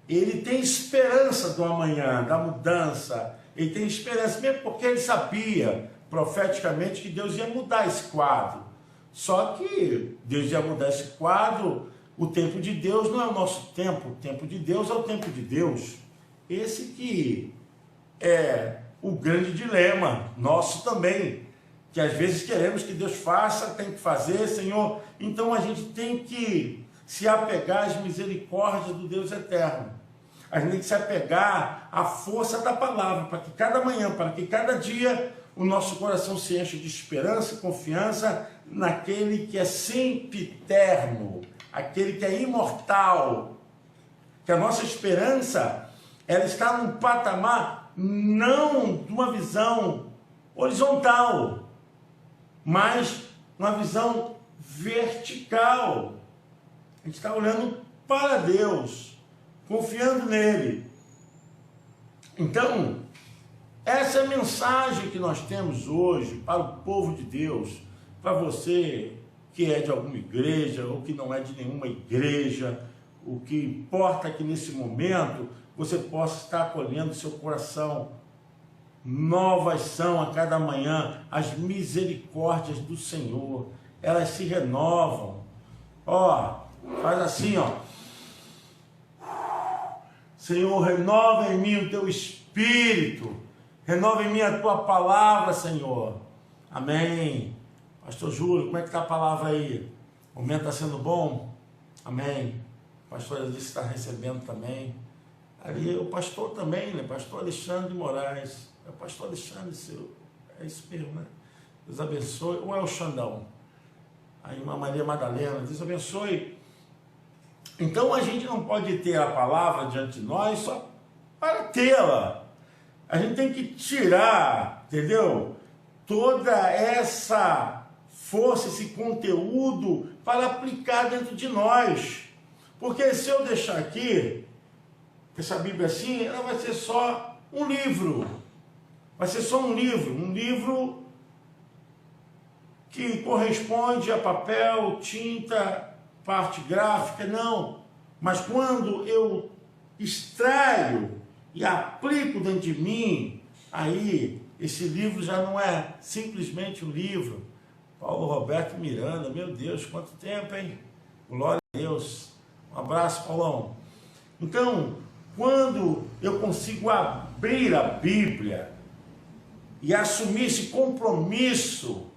ele tem esperança do amanhã, da mudança. Ele tem esperança, mesmo porque ele sabia profeticamente que Deus ia mudar esse quadro. Só que Deus ia mudar esse quadro. O tempo de Deus não é o nosso tempo. O tempo de Deus é o tempo de Deus. Esse que é o grande dilema nosso também, que às vezes queremos que Deus faça, tem que fazer, Senhor. Então a gente tem que se apegar às misericórdias do Deus eterno. A gente tem que se apegar à força da palavra, para que cada manhã, para que cada dia o nosso coração se encha de esperança e confiança naquele que é sempiterno, aquele que é imortal. Que a nossa esperança, ela está num patamar não de uma visão horizontal, mas uma visão vertical. A gente está olhando para Deus, confiando nele. Então, essa é a mensagem que nós temos hoje para o povo de Deus, para você que é de alguma igreja ou que não é de nenhuma igreja. O que importa é que nesse momento você possa estar acolhendo seu coração. Novas são a cada manhã as misericórdias do Senhor, elas se renovam. Faz assim, Senhor, renova em mim o teu espírito. Renova em mim a tua palavra, Senhor. Amém. Pastor Júlio, como é que está a palavra aí? O momento está sendo bom? Amém. A pastora Alice está recebendo também. Ali o pastor também, né? Pastor Alexandre Moraes. É o pastor Alexandre, é isso mesmo, né? Deus abençoe. Ou é o Xandão? A irmã Maria Madalena, Deus abençoe. Então a gente não pode ter a palavra diante de nós só para tê-la. A gente tem que tirar, entendeu? Toda essa força, esse conteúdo para aplicar dentro de nós. Porque se eu deixar aqui, essa Bíblia assim, ela vai ser só um livro. Vai ser só um livro que corresponde a papel, tinta, parte gráfica, não. Mas quando eu extraio e aplico dentro de mim, aí esse livro já não é simplesmente um livro. Paulo Roberto Miranda, meu Deus, quanto tempo, hein? Glória a Deus. Um abraço, Paulão. Então, quando eu consigo abrir a Bíblia e assumir esse compromisso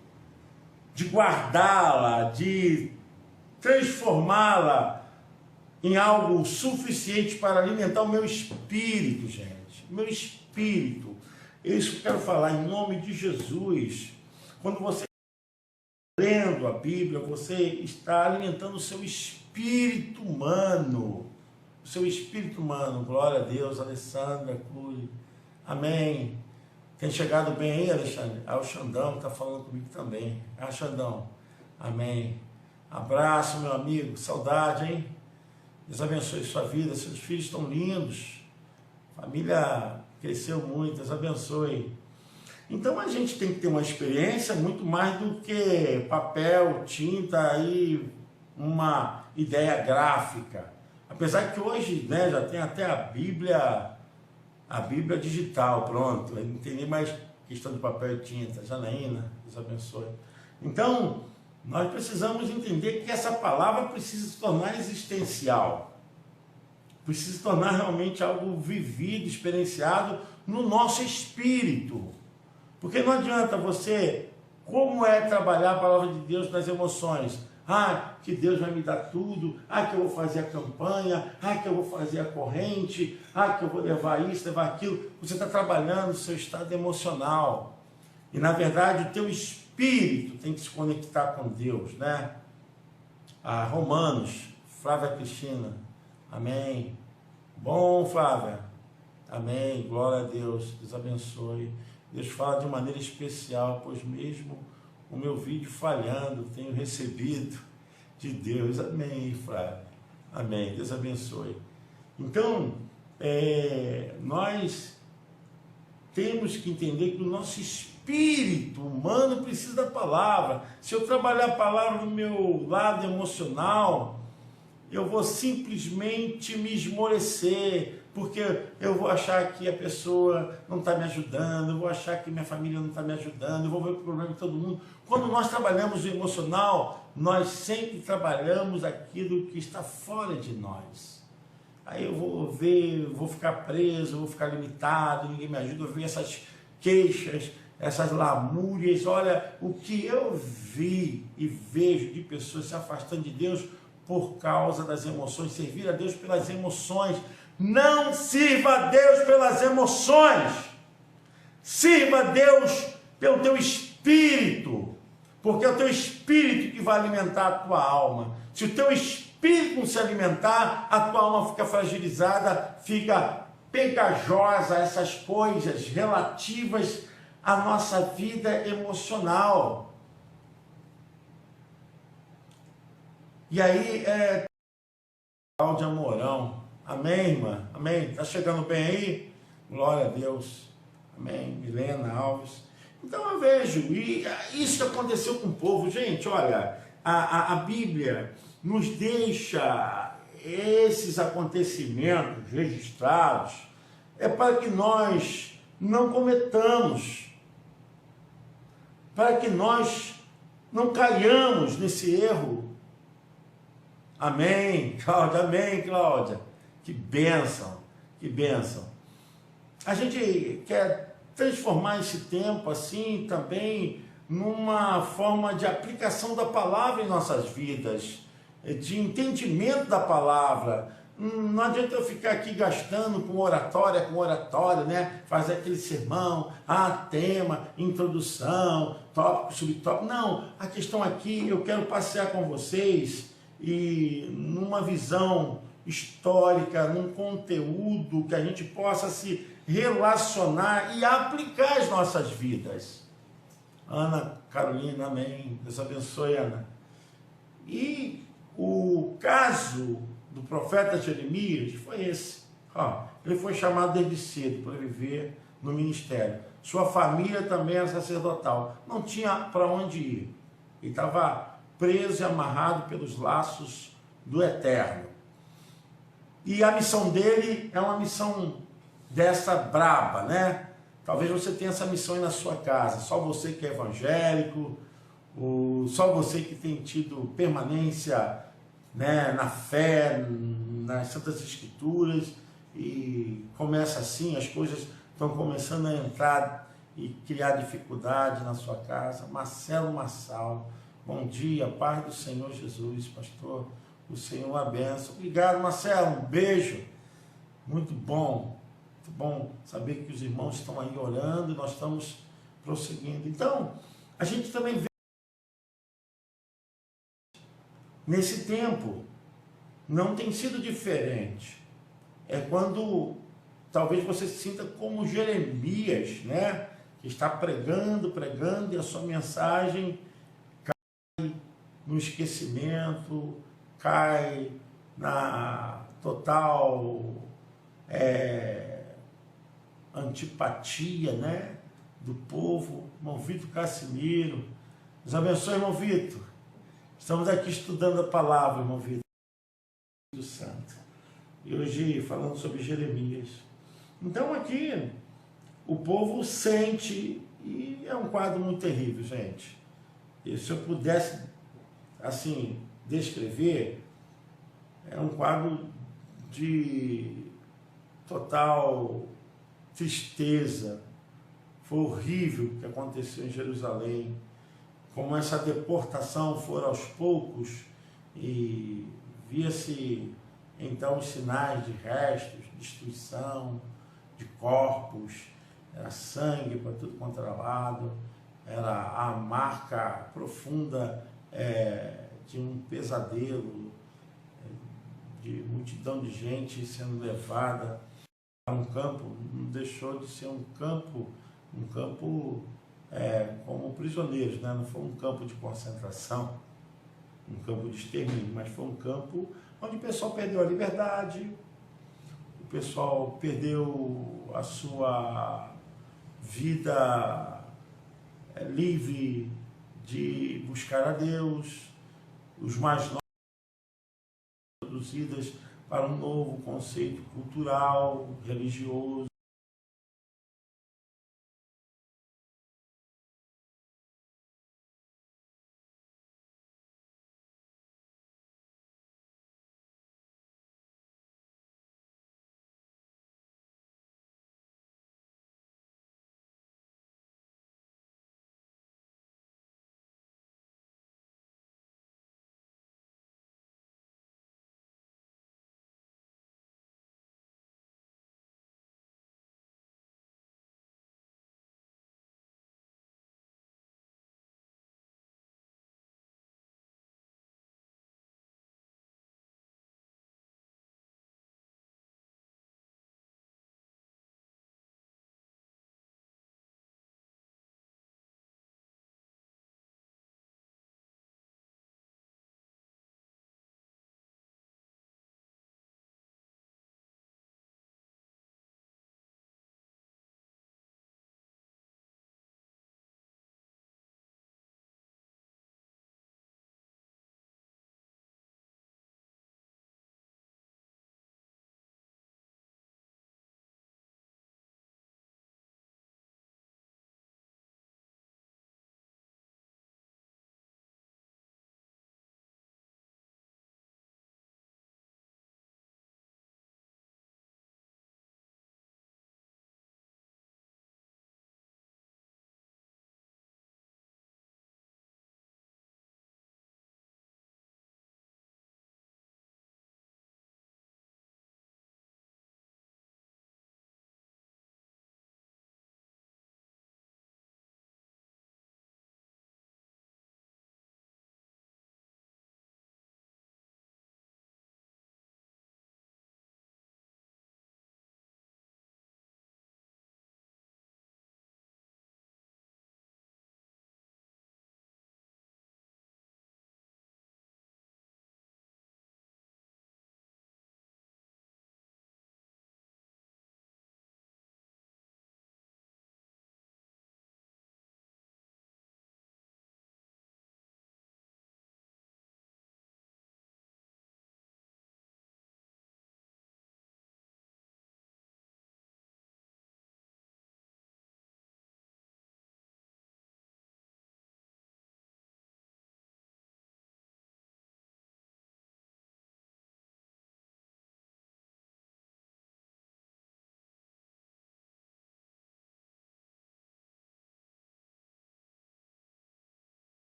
de guardá-la, de transformá-la em algo suficiente para alimentar o meu espírito, gente. Meu espírito. É isso que eu quero falar em nome de Jesus. Quando você está lendo a Bíblia, você está alimentando o seu espírito humano. O seu espírito humano. Glória a Deus, Alessandra, Clure. Amém. Tem chegado bem aí, Alexandre? Ah, o Xandão está falando comigo também. Ah, Xandão. Amém. Abraço, meu amigo. Saudade, hein? Deus abençoe sua vida. Seus filhos estão lindos. A família cresceu muito. Deus abençoe. Então a gente tem que ter uma experiência muito mais do que papel, tinta e uma ideia gráfica. Apesar que hoje, né, já tem até a Bíblia digital, pronto. Eu não tem nem mais questão de papel e tinta. Janaína, Deus abençoe. Então, nós precisamos entender que essa palavra precisa se tornar existencial. Precisa se tornar realmente algo vivido, experienciado no nosso espírito. Porque não adianta você, como é trabalhar a palavra de Deus nas emoções? Ah, que Deus vai me dar tudo, ah, que eu vou fazer a campanha, ah, que eu vou fazer a corrente, ah, que eu vou levar isso, levar aquilo. Você está trabalhando o seu estado emocional. E na verdade o teu espírito tem que se conectar com Deus, né? Ah, Romanos, Flávia Cristina, amém. Bom, Flávia, amém, glória a Deus, Deus abençoe. Deus fala de maneira especial, pois mesmo o meu vídeo falhando, tenho recebido de Deus. Amém, Flávia. Amém. Deus abençoe. Então, nós temos que entender que o nosso espírito humano precisa da palavra. Se eu trabalhar a palavra no meu lado emocional, eu vou simplesmente me esmorecer, porque eu vou achar que a pessoa não está me ajudando, eu vou achar que minha família não está me ajudando, eu vou ver o problema de todo mundo. Quando nós trabalhamos o emocional, nós sempre trabalhamos aquilo que está fora de nós. Aí eu vou ver, vou ficar preso, vou ficar limitado, ninguém me ajuda, eu ver essas queixas, essas lamúrias. Olha, o que eu vi e vejo de pessoas se afastando de Deus por causa das emoções, servir a Deus pelas emoções. Não sirva a Deus pelas emoções, sirva a Deus pelo teu espírito, porque é o teu espírito que vai alimentar a tua alma. Se o teu espírito não se alimentar, a tua alma fica fragilizada, fica pegajosa, essas coisas relativas à nossa vida emocional. E aí, Cláudia Mourão, amém, irmã? Amém? Está chegando bem aí? Glória a Deus. Amém. Milena Alves. Então eu vejo, e isso que aconteceu com o povo. Gente, olha, a Bíblia nos deixa esses acontecimentos registrados, para que nós não cometamos, para que nós não caiamos nesse erro. Amém, Cláudia, amém, Cláudia. Que bênção, que bênção. A gente quer transformar esse tempo assim também numa forma de aplicação da palavra em nossas vidas, de entendimento da palavra. Não adianta eu ficar aqui gastando com oratória, né? Fazer aquele sermão, tema, introdução, tópico, subtópico. Não, a questão aqui, eu quero passear com vocês e numa visão histórica, num conteúdo que a gente possa se relacionar e aplicar às nossas vidas. Ana Carolina, amém. Deus abençoe, Ana. E o caso do profeta Jeremias foi esse. Ele foi chamado desde cedo para viver no ministério. Sua família também era sacerdotal. Não tinha para onde ir. Ele estava preso e amarrado pelos laços do Eterno. E a missão dele é uma missão dessa braba, né? Talvez você tenha essa missão aí na sua casa. Só você que é evangélico, só você que tem tido permanência, né, na fé, nas Santas Escrituras, e começa assim, as coisas estão começando a entrar e criar dificuldade na sua casa. Marcelo Massal, bom dia, paz do Senhor Jesus, pastor, o Senhor abençoe. Obrigado, Marcelo, um beijo, muito bom saber que os irmãos estão aí orando e nós estamos prosseguindo. Então, a gente também vê nesse tempo, não tem sido diferente. É quando talvez você se sinta como Jeremias, né? Que está pregando e a sua mensagem cai no esquecimento, cai na total antipatia, né? Do povo. Irmão Vitor Cassimiro, Deus abençoe, irmão Vitor. Estamos aqui estudando a palavra, irmão Vitor, do Santo. E hoje falando sobre Jeremias. Então aqui o povo sente, e é um quadro muito terrível, gente. E se eu pudesse, assim, descrever, é um quadro de total tristeza. Foi horrível o que aconteceu em Jerusalém. Como essa deportação foi aos poucos, e via-se então os sinais de restos, destruição de corpos, era sangue para tudo quanto era lado, era a marca profunda de um pesadelo, de multidão de gente sendo levada a um campo. Não deixou de ser um campo como prisioneiros, né? Não foi um campo de concentração, um campo de extermínio, mas foi um campo onde o pessoal perdeu a liberdade, o pessoal perdeu a sua vida livre de buscar a Deus, os mais novos introduzidas para um novo conceito cultural, religioso.